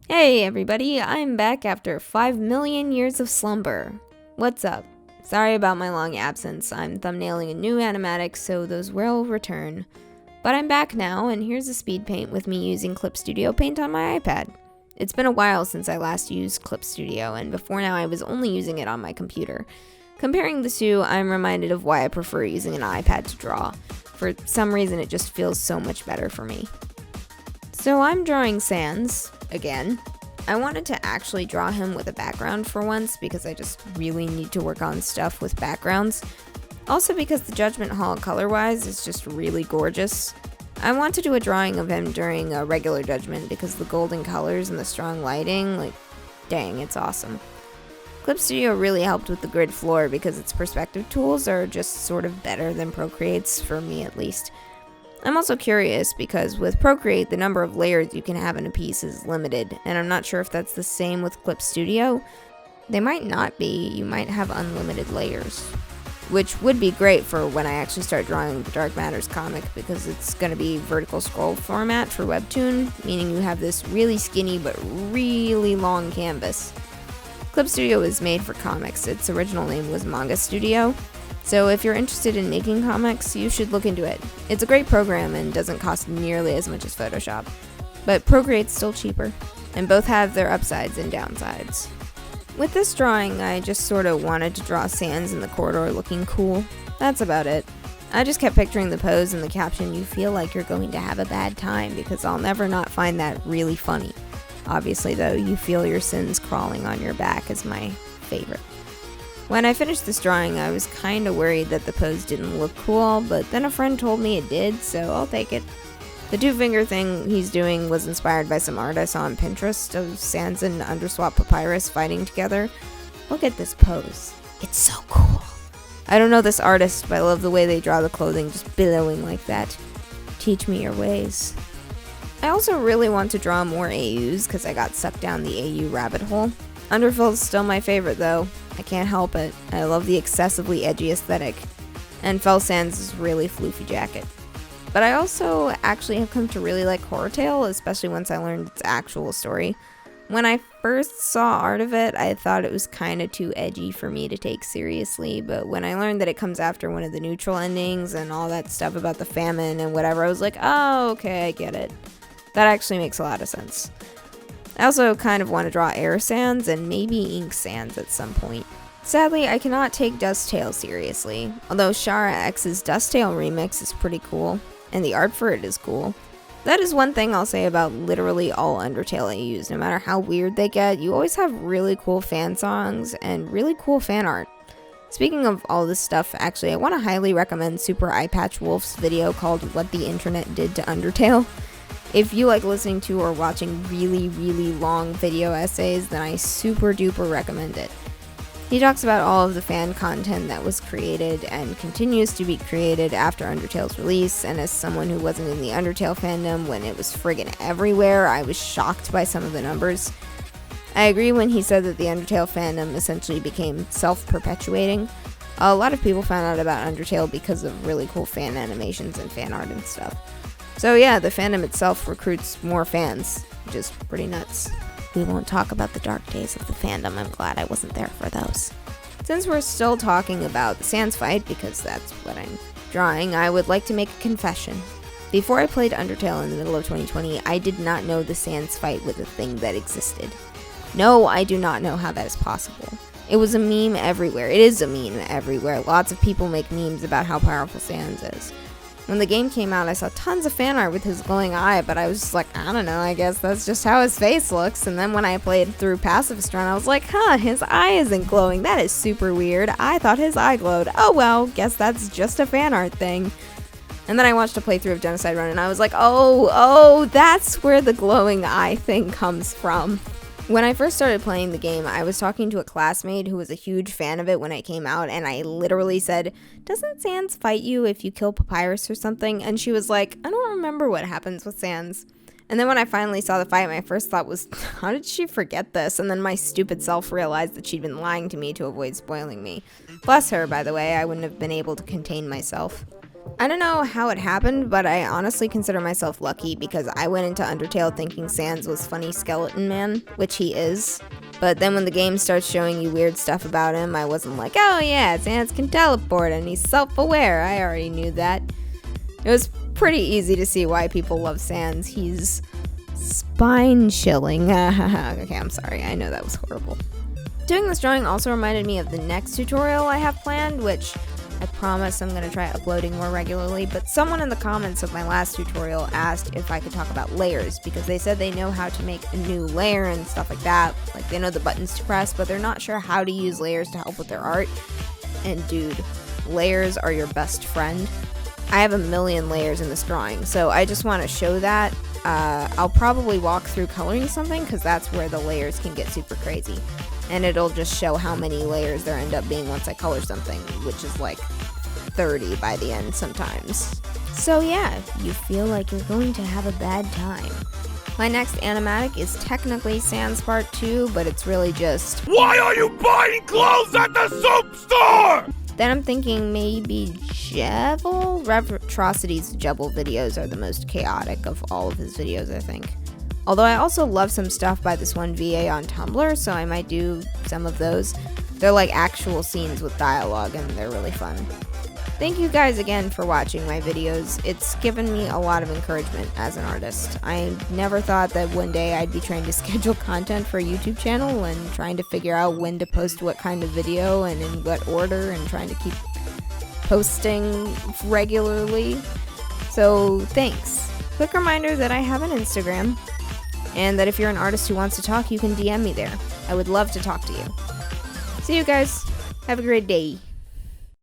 Hey everybody, I'm back after 5 million years of slumber. What's up? Sorry about my long absence. I'm thumbnailing a new animatic, so those will return. But I'm back now, and here's a speed paint with me using Clip Studio Paint on my iPad. It's been a while since I last used Clip Studio, and before now I was only using it on my computer. Comparing the two, I'm reminded of why I prefer using an iPad to draw. For some reason, it just feels so much better for me. So I'm drawing Sans, again. I wanted to actually draw him with a background for once because I just really need to work on stuff with backgrounds. Also because the Judgment Hall color-wise is just really gorgeous. I want to do a drawing of him during a regular Judgment because the golden colors and the strong lighting, dang, it's awesome. Clip Studio really helped with the grid floor because its perspective tools are just sort of better than Procreate's, for me at least. I'm also curious because with Procreate, the number of layers you can have in a piece is limited, and I'm not sure if that's the same with Clip Studio. They might not be. You might have unlimited layers, which would be great for when I actually start drawing the Dark Matters comic because it's going to be vertical scroll format for Webtoon, meaning you have this really skinny but really long canvas. Clip Studio is made for comics. Its original name was Manga Studio. So if you're interested in making comics, you should look into it. It's a great program and doesn't cost nearly as much as Photoshop. But Procreate's still cheaper, and both have their upsides and downsides. With this drawing, I just sort of wanted to draw Sans in the corridor looking cool. That's about it. I just kept picturing the pose and the caption, "You feel like you're going to have a bad time," because I'll never not find that really funny. Obviously though, "You feel your sins crawling on your back" is my favorite. When I finished this drawing, I was kinda worried that the pose didn't look cool, but then a friend told me it did, so I'll take it. The two-finger thing he's doing was inspired by some art I saw on Pinterest of Sans and Underswap Papyrus fighting together. Look at this pose. It's so cool. I don't know this artist, but I love the way they draw the clothing just billowing like that. Teach me your ways. I also really want to draw more AUs because I got sucked down the AU rabbit hole. Undertale is still my favorite though. I can't help it. I love the excessively edgy aesthetic. And Fell Sans' really floofy jacket. But I also actually have come to really like Horrortale, especially once I learned its actual story. When I first saw art of it, I thought it was kinda too edgy for me to take seriously, but when I learned that it comes after one of the neutral endings and all that stuff about the famine and whatever, I was like, oh, okay, I get it. That actually makes a lot of sense. I also kind of want to draw Air Sans and maybe Ink Sans at some point. Sadly, I cannot take Dusttale seriously, although Shara X's Dusttale remix is pretty cool, and the art for it is cool. That is one thing I'll say about literally all Undertale AUs. No matter how weird they get, you always have really cool fan songs and really cool fan art. Speaking of all this stuff, actually, I want to highly recommend Super Eyepatch Wolf's video called What the Internet Did to Undertale. If you like listening to or watching really, really long video essays, then I super duper recommend it. He talks about all of the fan content that was created and continues to be created after Undertale's release, and as someone who wasn't in the Undertale fandom when it was friggin' everywhere, I was shocked by some of the numbers. I agree when he said that the Undertale fandom essentially became self-perpetuating. A lot of people found out about Undertale because of really cool fan animations and fan art and stuff. So yeah, the fandom itself recruits more fans, which is pretty nuts. We won't talk about the dark days of the fandom. I'm glad I wasn't there for those. Since we're still talking about the Sans fight, because that's what I'm drawing, I would like to make a confession. Before I played Undertale in the middle of 2020, I did not know the Sans fight was a thing that existed. No, I do not know how that is possible. It was a meme everywhere. It is a meme everywhere. Lots of people make memes about how powerful Sans is. When the game came out, I saw tons of fan art with his glowing eye, but I was just like, I don't know, I guess that's just how his face looks. And then when I played through Pacifist Run, I was like, his eye isn't glowing. That is super weird. I thought his eye glowed. Oh well, guess that's just a fan art thing. And then I watched a playthrough of Genocide Run, and I was like, oh, that's where the glowing eye thing comes from. When I first started playing the game, I was talking to a classmate who was a huge fan of it when it came out, and I literally said, "Doesn't Sans fight you if you kill Papyrus or something?" And she was like, "I don't remember what happens with Sans." And then when I finally saw the fight, my first thought was, how did she forget this? And then my stupid self realized that she'd been lying to me to avoid spoiling me. Bless her, by the way, I wouldn't have been able to contain myself. I don't know how it happened, but I honestly consider myself lucky because I went into Undertale thinking Sans was funny skeleton man, which he is. But then when the game starts showing you weird stuff about him, I wasn't like, oh yeah, Sans can teleport and he's self-aware. I already knew that. It was pretty easy to see why people love Sans. He's spine chilling. Okay, I'm sorry. I know that was horrible. Doing this drawing also reminded me of the next tutorial I have planned, which I promise I'm going to try uploading more regularly, but someone in the comments of my last tutorial asked if I could talk about layers, because they said they know how to make a new layer and stuff like that. Like, they know the buttons to press, but they're not sure how to use layers to help with their art. And dude, layers are your best friend. I have a million layers in this drawing, so I just want to show that. I'll probably walk through coloring something, because that's where the layers can get super crazy. And it'll just show how many layers there end up being once I color something, which is like 30 by the end sometimes. So yeah, if you feel like you're going to have a bad time. My next animatic is technically Sans Part 2, but it's really just, why are you buying clothes at the soap store? Then I'm thinking maybe Jebel? Retrocity's Jebel videos are the most chaotic of all of his videos, I think. Although I also love some stuff by this one VA on Tumblr, so I might do some of those. They're like actual scenes with dialogue, and they're really fun. Thank you guys again for watching my videos. It's given me a lot of encouragement as an artist. I never thought that one day I'd be trying to schedule content for a YouTube channel and trying to figure out when to post what kind of video and in what order and trying to keep posting regularly. So thanks. Quick reminder that I have an Instagram, and that if you're an artist who wants to talk, you can DM me there. I would love to talk to you. See you guys. Have a great day.